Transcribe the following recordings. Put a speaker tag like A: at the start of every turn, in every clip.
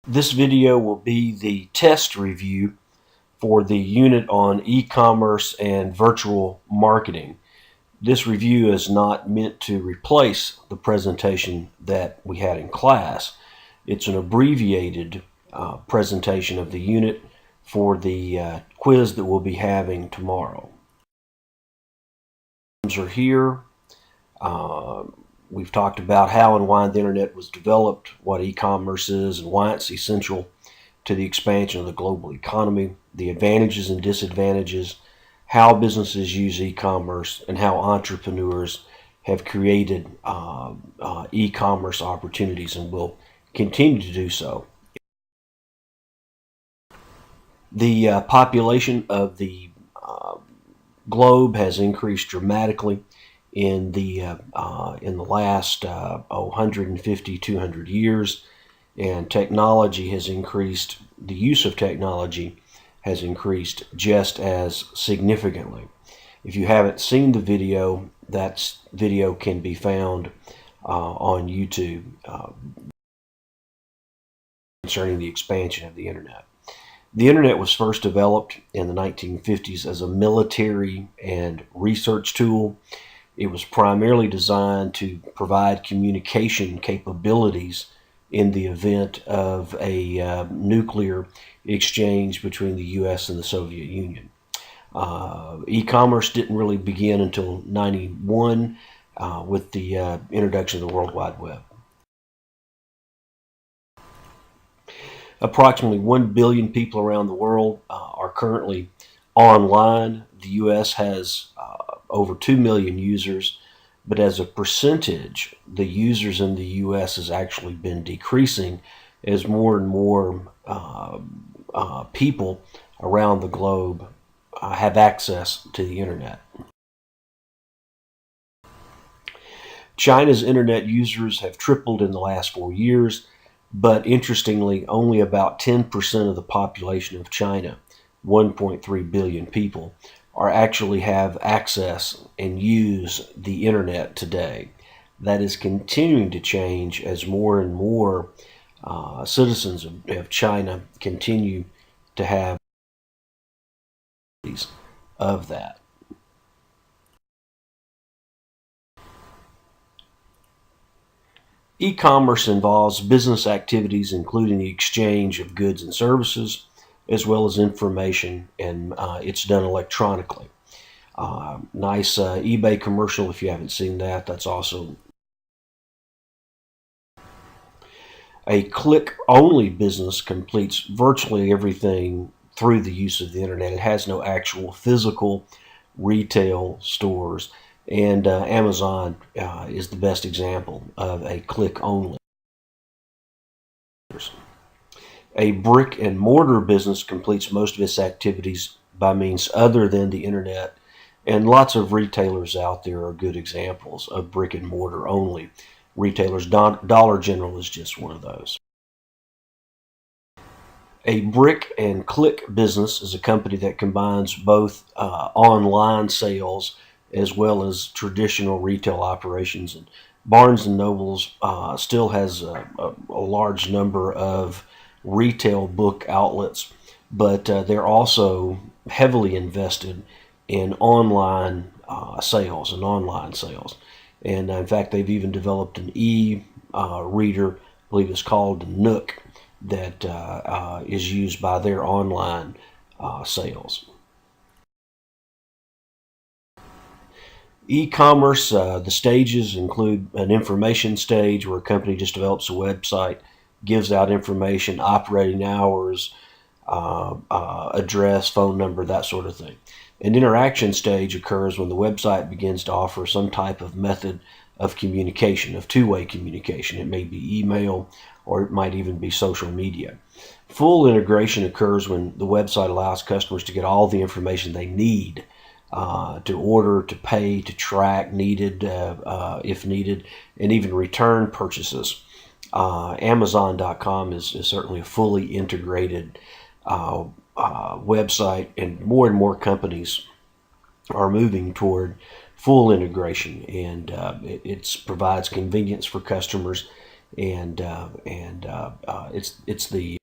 A: This video will be the test review for the unit on e-commerce and virtual marketing. This review is not meant to replace the presentation that we had in class. It's an abbreviated presentation of the unit for the quiz that we'll be having tomorrow. Are here. We've talked about how and why the internet was developed, what e-commerce is, and why it's essential to the expansion of the global economy, the advantages and disadvantages, how businesses use e-commerce, and how entrepreneurs have created e-commerce opportunities and will continue to do so. The population of the globe has increased dramatically in the last 150, 200 years, and technology has increased. The use of technology has increased just as significantly. If you haven't seen the video, that video can be found on YouTube concerning the expansion of the internet. The internet was first developed in the 1950s as a military and research tool. It was primarily designed to provide communication capabilities in the event of a nuclear exchange between the U.S. and the Soviet Union. E-commerce didn't really begin until '91 with the introduction of the World Wide Web. Approximately 1 billion people around the world are currently online. The U.S. has over 2 million users, but as a percentage, the users in the U.S. has actually been decreasing as more and more people around the globe have access to the internet. China's internet users have tripled in the last 4 years, but interestingly, only about 10% of the population of China, 1.3 billion people, actually have access and use the internet today. That is continuing to change as more and more citizens of China continue to have of that. E-commerce involves business activities including the exchange of goods and services, as well as information, and it's done electronically. Nice eBay commercial if you haven't seen that. That's also a click-only business completes virtually everything through the use of the internet. It has no actual physical retail stores, and Amazon is the best example of a click-only. A brick and mortar business completes most of its activities by means other than the internet, and lots of retailers out there are good examples of brick and mortar only retailers. Dollar General is just one of those. A brick and click business is a company that combines both online sales as well as traditional retail operations. And Barnes & Noble's still has a large number of retail book outlets, but they're also heavily invested in online sales and in fact they've even developed an e-reader, I believe it's called Nook, that is used by their online sales. E-commerce, the stages include an information stage where a company just develops a website, gives out information, operating hours, address, phone number, that sort of thing. An interaction stage occurs when the website begins to offer some type of method of communication, of two-way communication. It may be email, or it might even be social media. Full integration occurs when the website allows customers to get all the information they need to order, to pay, to track if needed, and even return purchases. Amazon.com is certainly a fully integrated website, and more companies are moving toward full integration, and it provides convenience for customers It's the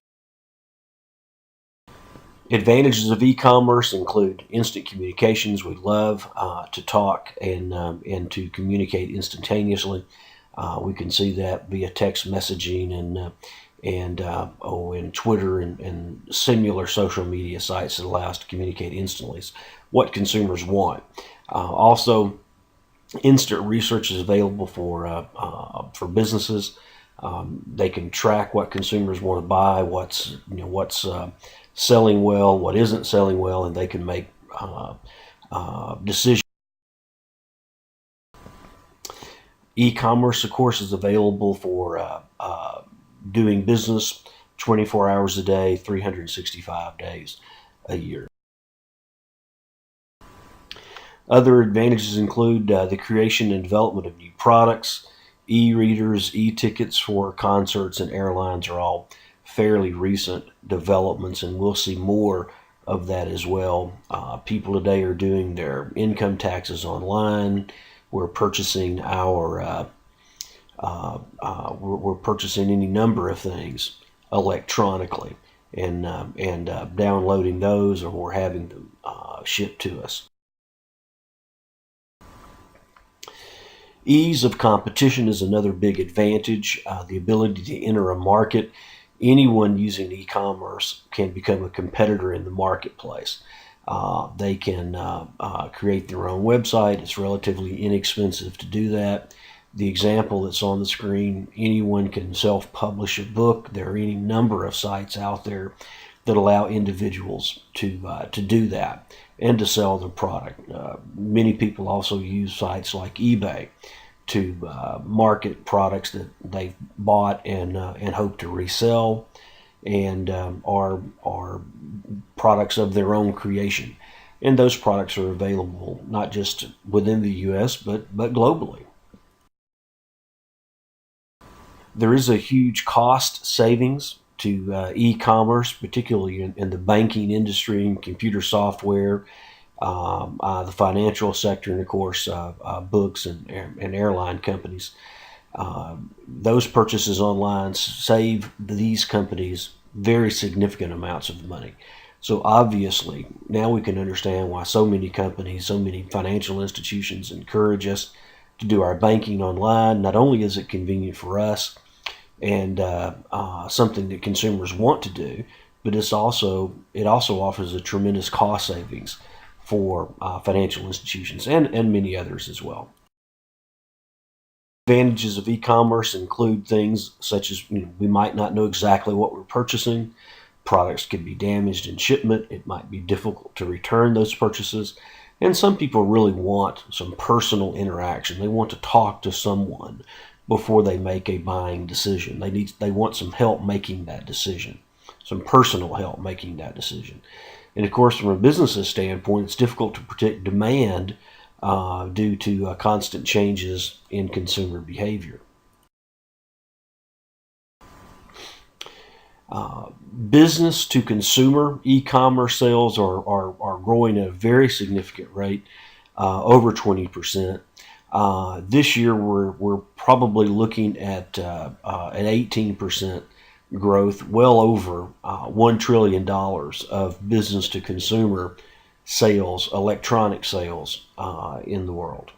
A: advantages of e-commerce include instant communications. We love to talk and to communicate instantaneously. We can see that via text messaging and Twitter and similar social media sites that allow us to communicate instantly. It's what consumers want. Also, instant research is available for businesses. They can track what consumers want to buy, what's selling well, what isn't selling well, and they can make decisions. E-commerce, of course, is available for doing business 24 hours a day, 365 days a year. Other advantages include the creation and development of new products. E-readers, e-tickets for concerts and airlines are all fairly recent developments, and we'll see more of that as well. People today are doing their income taxes online. We're purchasing we're purchasing any number of things electronically and downloading those, or we're having them shipped to us. Ease of competition is another big advantage. The ability to enter a market. Anyone using e-commerce can become a competitor in the marketplace. They can create their own website. It's relatively inexpensive to do that. The example that's on the screen, anyone can self-publish a book. There are any number of sites out there that allow individuals to do that and to sell their product. Many people also use sites like eBay to market products that they've bought and hope to resell, and are products of their own creation. And those products are available not just within the U.S. but globally. There is a huge cost savings to e-commerce, particularly in the banking industry and computer software, the financial sector, and of course books and airline companies. Those purchases online save these companies very significant amounts of money. So obviously, now we can understand why so many companies, so many financial institutions encourage us to do our banking online. Not only is it convenient for us and something that consumers want to do, but it also offers a tremendous cost savings for financial institutions and many others as well. Advantages of e-commerce include things such as we might not know exactly what we're purchasing. Products could be damaged in shipment. It might be difficult to return those purchases. And some people really want some personal interaction. They want to talk to someone before they make a buying decision. They want some help making that decision, some personal help making that decision. And of course, from a business's standpoint, it's difficult to predict demand due to constant changes in consumer behavior. Business to consumer e-commerce sales are growing at a very significant rate, over 20%. This year, we're probably looking at an 18% growth, well over $1 trillion of business to consumer sales, electronic sales in the world.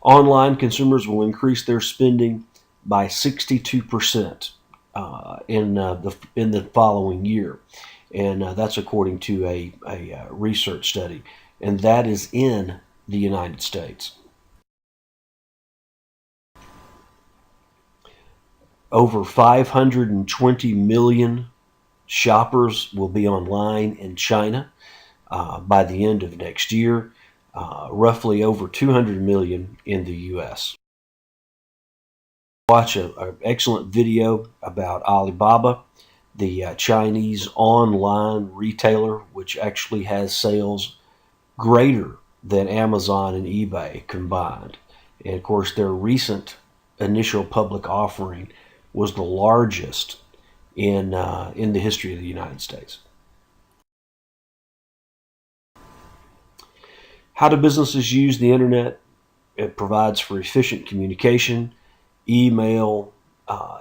A: Online consumers will increase their spending by 62% in the following year, and that's according to a research study, and that is in the United States. Over 520 million shoppers will be online in China by the end of next year, roughly over 200 million in the U.S. Watch an excellent video about Alibaba, the Chinese online retailer, which actually has sales greater than Amazon and eBay combined. And of course, their recent initial public offering was the largest in the history of the United States. How do businesses use the internet? It provides for efficient communication, email,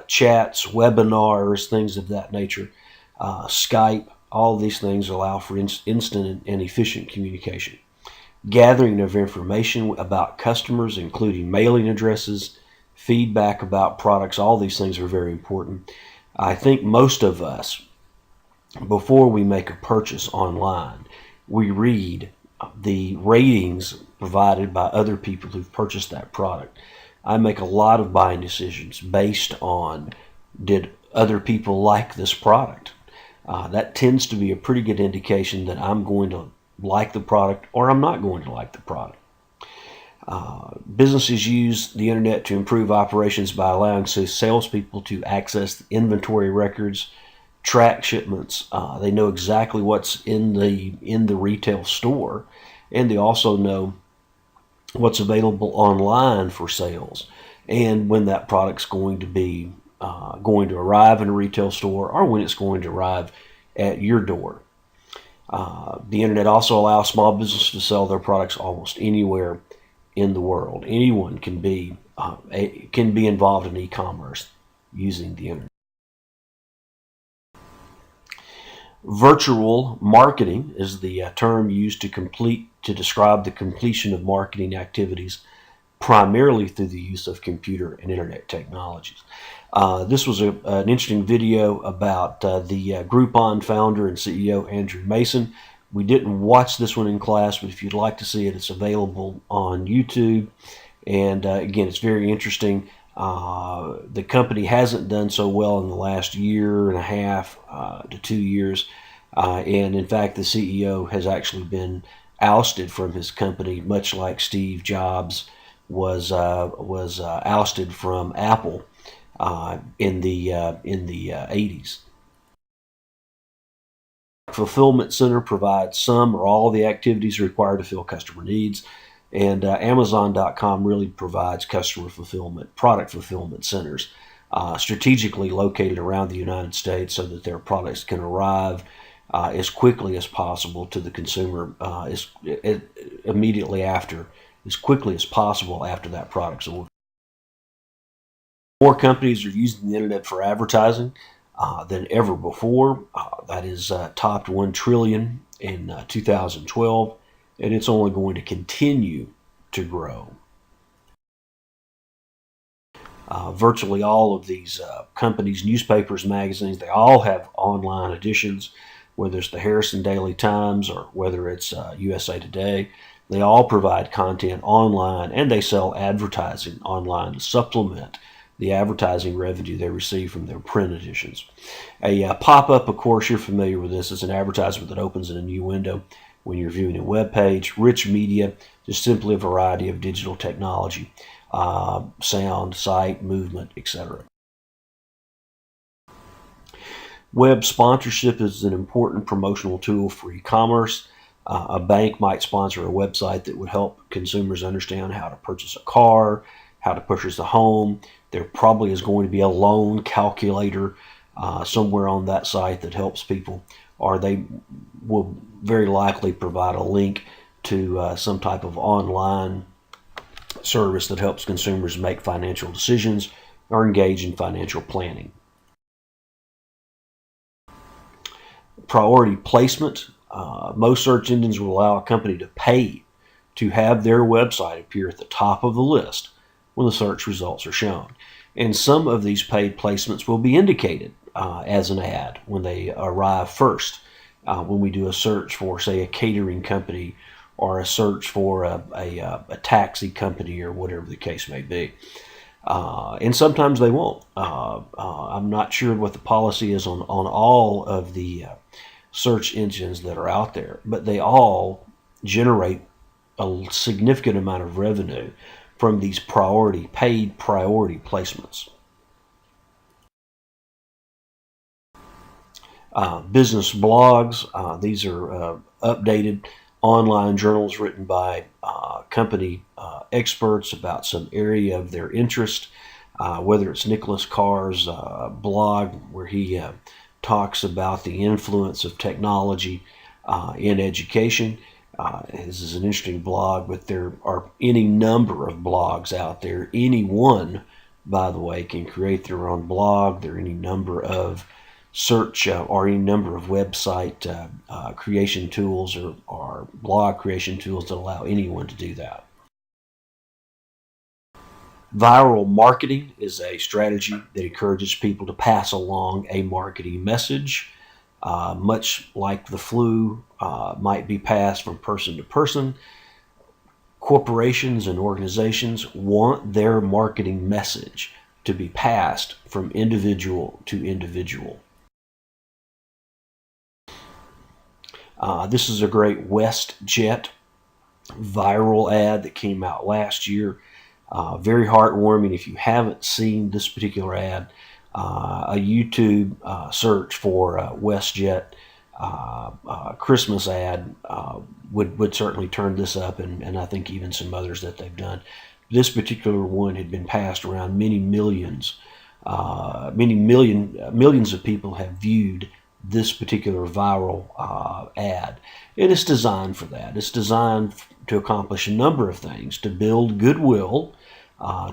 A: chats, webinars, things of that nature, Skype. All these things allow for instant and efficient communication. Gathering of information about customers, including mailing addresses, feedback about products, all these things are very important. I think most of us, before we make a purchase online, we read the ratings provided by other people who've purchased that product. I make a lot of buying decisions based on, did other people like this product? That tends to be a pretty good indication that I'm going to like the product or I'm not going to like the product. Businesses use the internet to improve operations by allowing salespeople to access inventory records, track shipments. They know exactly what's in the retail store, and they also know what's available online for sales and when that product's going to arrive in a retail store or when it's going to arrive at your door. The internet also allows small businesses to sell their products almost anywhere in the world. Anyone can be involved in e-commerce using the internet. Virtual marketing is the term used to describe the completion of marketing activities primarily through the use of computer and internet technologies. This was an interesting video about the Groupon founder and CEO Andrew Mason. We didn't watch this one in class, but if you'd like to see it, it's available on YouTube. And again, it's very interesting. The company hasn't done so well in the last year and a half to 2 years. And in fact, the CEO has actually been ousted from his company, much like Steve Jobs was ousted from Apple in the 80s. Fulfillment Center provides some or all the activities required to fill customer needs, and Amazon.com really provides customer fulfillment, product fulfillment centers strategically located around the United States so that their products can arrive as quickly as possible to the consumer immediately after, as quickly as possible after that product's ordered. More companies are using the internet for advertising than ever before. That is topped $1 trillion in 2012, and it's only going to continue to grow. Virtually all of these companies, newspapers, magazines, they all have online editions, whether it's the Harrison Daily Times or whether it's USA Today. They all provide content online, and they sell advertising online to supplement the advertising revenue they receive from their print editions. A pop-up, of course, you're familiar with this. It's an advertisement that opens in a new window when you're viewing a web page. Rich media, just simply a variety of digital technology, sound, sight, movement, etc. Web sponsorship is an important promotional tool for e-commerce. A bank might sponsor a website that would help consumers understand how to purchase a car, how to purchase a home. There probably is going to be a loan calculator somewhere on that site that helps people, or they will very likely provide a link to some type of online service that helps consumers make financial decisions or engage in financial planning. Priority placement. Most search engines will allow a company to pay to have their website appear at the top of the list when the search results are shown. And some of these paid placements will be indicated as an ad when they arrive first. When we do a search for, say, a catering company or a search for a taxi company or whatever the case may be. And sometimes they won't. I'm not sure what the policy is on all of the search engines that are out there, but they all generate a significant amount of revenue from these paid priority placements. Business blogs, these are updated online journals written by company experts about some area of their interest, whether it's Nicholas Carr's blog where he talks about the influence of technology in education. This is an interesting blog, but there are any number of blogs out there. Anyone, by the way, can create their own blog. There are any number of search or any number of website creation tools or blog creation tools that allow anyone to do that. Viral marketing is a strategy that encourages people to pass along a marketing message. Much like the flu might be passed from person to person, corporations and organizations want their marketing message to be passed from individual to individual. This is a great WestJet viral ad that came out last year. Very heartwarming. If you haven't seen this particular ad, a YouTube search for WestJet Christmas ad would certainly turn this up, and I think even some others that they've done. This particular one had been passed around many millions. Millions of people have viewed this particular viral ad. And it's designed for that. It's designed to accomplish a number of things: to build goodwill,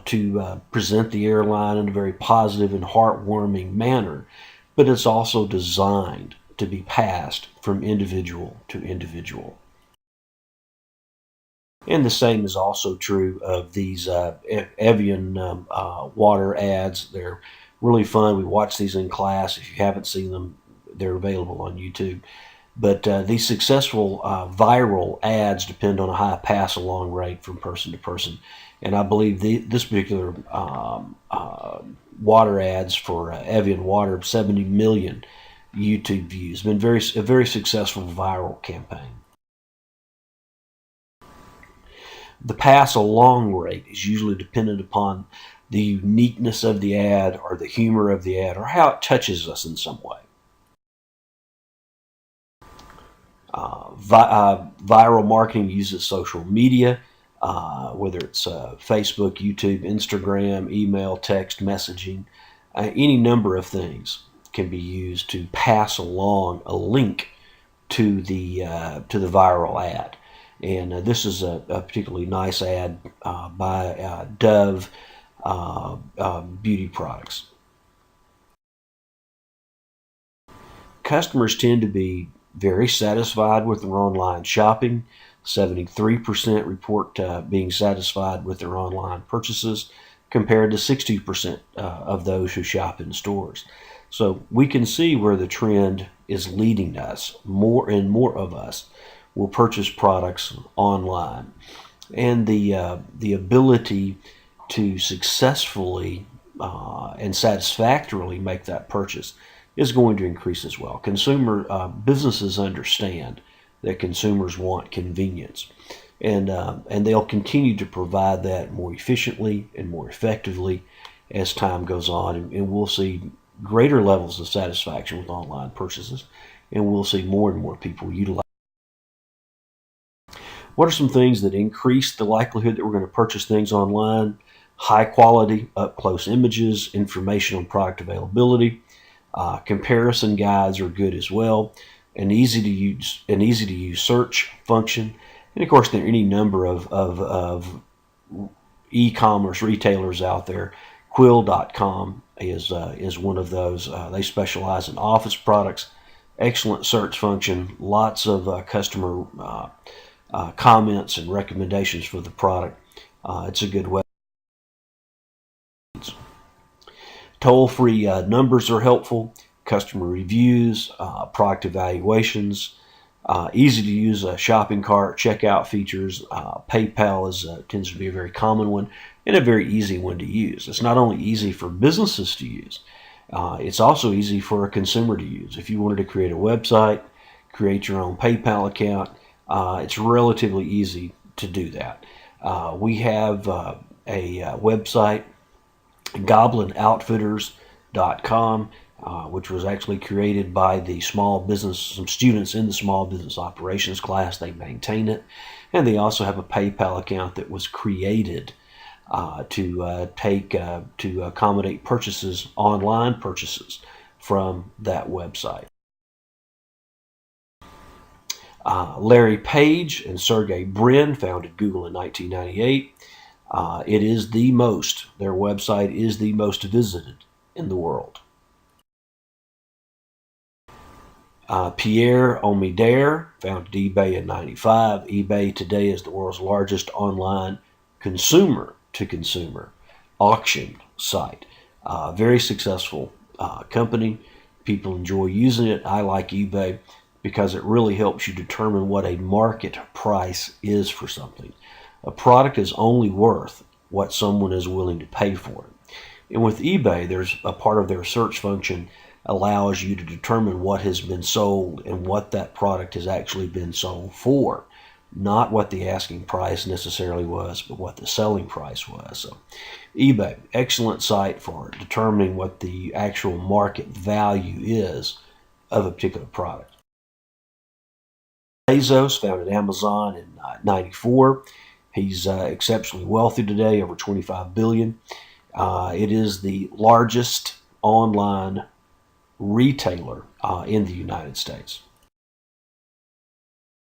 A: to present the airline in a very positive and heartwarming manner, but it's also designed to be passed from individual to individual. And the same is also true of these Evian water ads. They're really fun. We watch these in class. If you haven't seen them, they're available on YouTube. But these successful viral ads depend on a high pass-along rate from person to person. And I believe this particular water ads for Evian water, 70 million YouTube views. Been a very successful viral campaign. The pass-along rate is usually dependent upon the uniqueness of the ad or the humor of the ad or how it touches us in some way. Viral marketing uses social media, whether it's Facebook, YouTube, Instagram, email, text, messaging. Any number of things can be used to pass along a link to the viral ad. And this is a particularly nice ad by Dove Beauty Products. Customers tend to be very satisfied with their online shopping. 73% report being satisfied with their online purchases, compared to 60% of those who shop in stores. So we can see where the trend is leading us. More and more of us will purchase products online, and the ability to successfully and satisfactorily make that purchase is going to increase as well. Businesses understand that consumers want convenience, and they'll continue to provide that more efficiently and more effectively as time goes on, and we'll see greater levels of satisfaction with online purchases, and we'll see more and more people utilize. What are some things that increase the likelihood that we're going to purchase things online? High quality, up close images, information on product availability. Comparison guides are good as well. An easy to use search function, and of course there are any number of e-commerce retailers out there. Quill.com is one of those. They specialize in office products. Excellent search function. Lots of customer comments and recommendations for the product. It's a good website. Toll-free numbers are helpful. Customer reviews, product evaluations, easy to use shopping cart, checkout features. PayPal tends to be a very common one and a very easy one to use. It's not only easy for businesses to use, it's also easy for a consumer to use. If you wanted to create a website, create your own PayPal account, it's relatively easy to do that. We have a website, goblinoutfitters.com, which was actually created by some students in the small business operations class. They maintain it, and they also have a PayPal account that was created to accommodate online purchases from that website. Larry Page and Sergey Brin founded Google in 1998. Their website is the most visited in the world. Pierre Omidyar founded eBay in 95. eBay today is the world's largest online consumer-to-consumer auction site. Very successful company. People enjoy using it. I like eBay because it really helps you determine what a market price is for something. A product is only worth what someone is willing to pay for it. And with eBay, there's a part of their search function allows you to determine what has been sold and what that product has actually been sold for. Not what the asking price necessarily was, but what the selling price was. So eBay, excellent site for determining what the actual market value is of a particular product. Bezos founded Amazon in 94. He's exceptionally wealthy today, over $25 billion. It is the largest online retailer in the United States.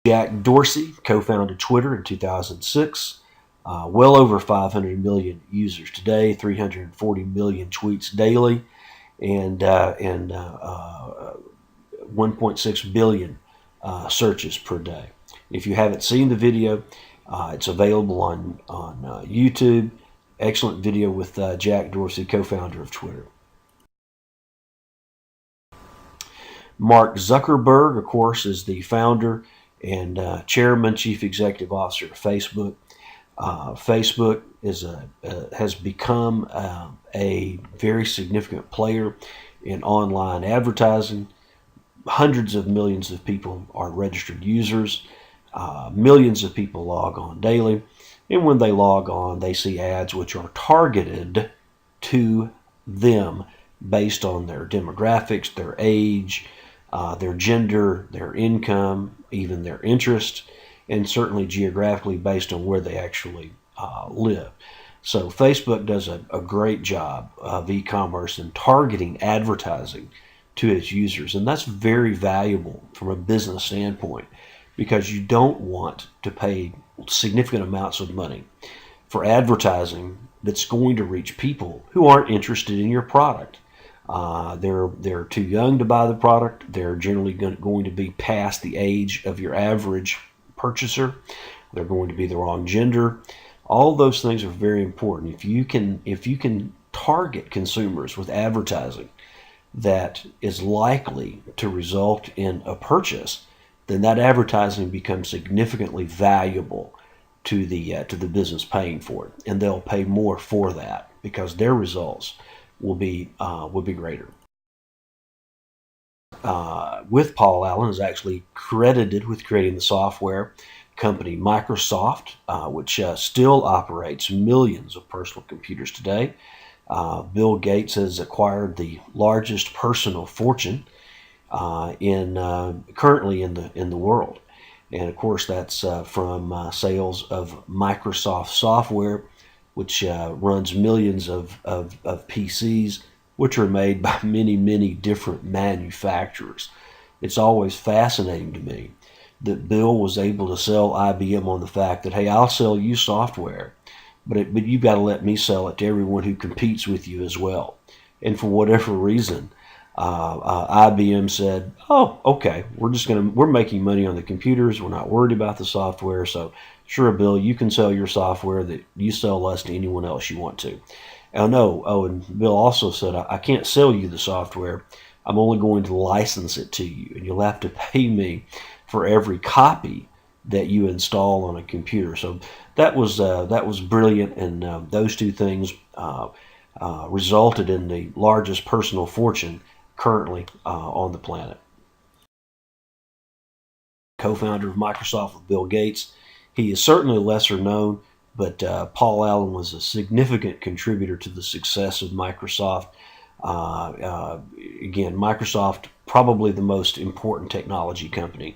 A: Jack Dorsey co-founded Twitter in 2006. Well over 500 million users today, 340 million tweets daily, and 1.6 billion searches per day. If you haven't seen the video, it's available on YouTube. Excellent video with Jack Dorsey, co-founder of Twitter. Mark Zuckerberg, of course, is the founder and chairman, chief executive officer of Facebook. Facebook has become a very significant player in online advertising. Hundreds of millions of people are registered users. Millions of people log on daily. And when they log on, they see ads which are targeted to them based on their demographics, their age, their gender, their income, even their interest, and certainly geographically based on where they actually live. So Facebook does a great job of e-commerce and targeting advertising to its users, and that's very valuable from a business standpoint because you don't want to pay significant amounts of money for advertising that's going to reach people who aren't interested in your product. They're too young to buy the product. They're generally going to be past the age of your average purchaser. They're going to be the wrong gender. All those things are very important. If you can target consumers with advertising that is likely to result in a purchase, then that advertising becomes significantly valuable to the business paying for it, and they'll pay more for that because their results will be greater. With Paul Allen is actually credited with creating the software company Microsoft, which still operates millions of personal computers today. Bill Gates has acquired the largest personal fortune currently in the world, and of course that's from sales of Microsoft software, which runs millions of PCs, which are made by many different manufacturers. It's always fascinating to me that Bill was able to sell IBM on the fact that, hey, I'll sell you software, but you've got to let me sell it to everyone who competes with you as well. And for whatever reason, IBM said, "Oh, okay, we're making money on the computers. We're not worried about the software. So, sure, Bill, you can sell your software that you sell less to anyone else you want to." Oh no! Oh, and Bill also said, "I can't sell you the software. I'm only going to license it to you, and you'll have to pay me for every copy that you install on a computer." So that was brilliant, and those two things resulted in the largest personal fortune currently on the planet. Co-founder of Microsoft with Bill Gates. He is certainly lesser known, but Paul Allen was a significant contributor to the success of Microsoft. Again, Microsoft probably the most important technology company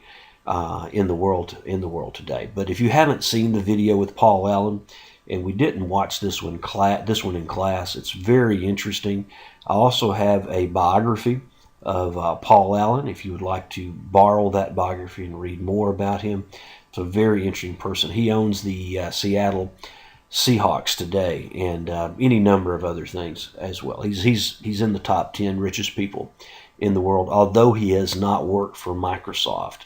A: in the world today. But if you haven't seen the video with Paul Allen, and we didn't watch this one in class, it's very interesting. I also have a biography of Paul Allen. If you would like to borrow that biography and read more about him, it's a very interesting person. He owns the Seattle Seahawks today, and any number of other things as well. He's in the top 10 richest people in the world, although he has not worked for Microsoft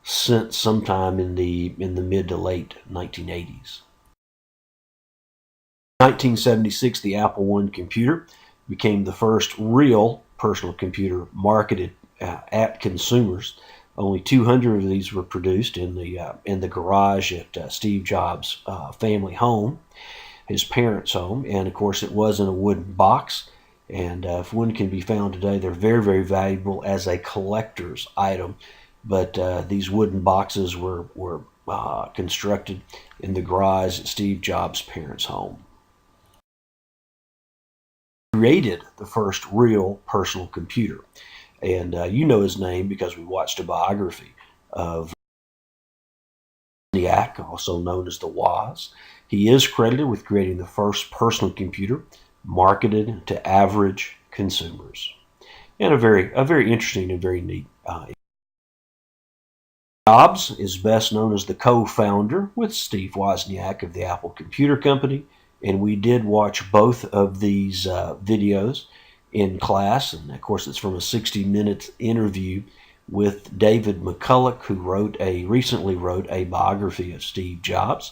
A: since sometime in the mid to late 1980s. In 1976, the Apple I computer became the first real personal computer marketed at consumers. Only 200 of these were produced in the garage at Steve Jobs' family home, his parents' home, and of course it was in a wooden box. And if one can be found today, they're very, very valuable as a collector's item. But these wooden boxes were constructed in the garage at Steve Jobs' parents' home. Created the first real personal computer. And you know his name because we watched a biography of Wozniak, also known as the Woz. He is credited with creating the first personal computer marketed to average consumers. And a very interesting and very neat. Jobs is best known as the co-founder with Steve Wozniak of the Apple Computer Company. And we did watch both of these videos in class. And of course, it's from a 60-minute interview with David McCulloch, who recently wrote a biography of Steve Jobs.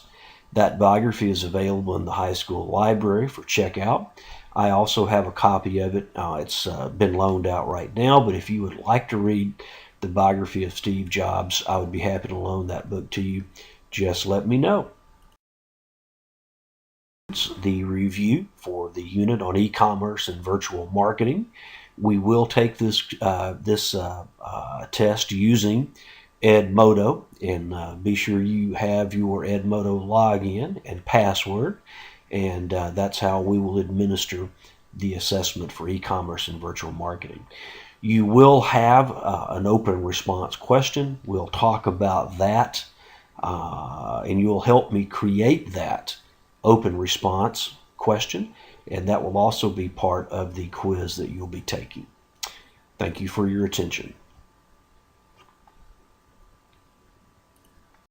A: That biography is available in the high school library for checkout. I also have a copy of it. It's been loaned out right now, but if you would like to read the biography of Steve Jobs, I would be happy to loan that book to you. Just let me know. The review for the unit on e-commerce and virtual marketing. We will take this test using Edmodo, and be sure you have your Edmodo login and password, and that's how we will administer the assessment for e-commerce and virtual marketing. You will have an open response question. We'll talk about that, and you'll help me create that open response question, and that will also be part of the quiz that you'll be taking. Thank you for your attention.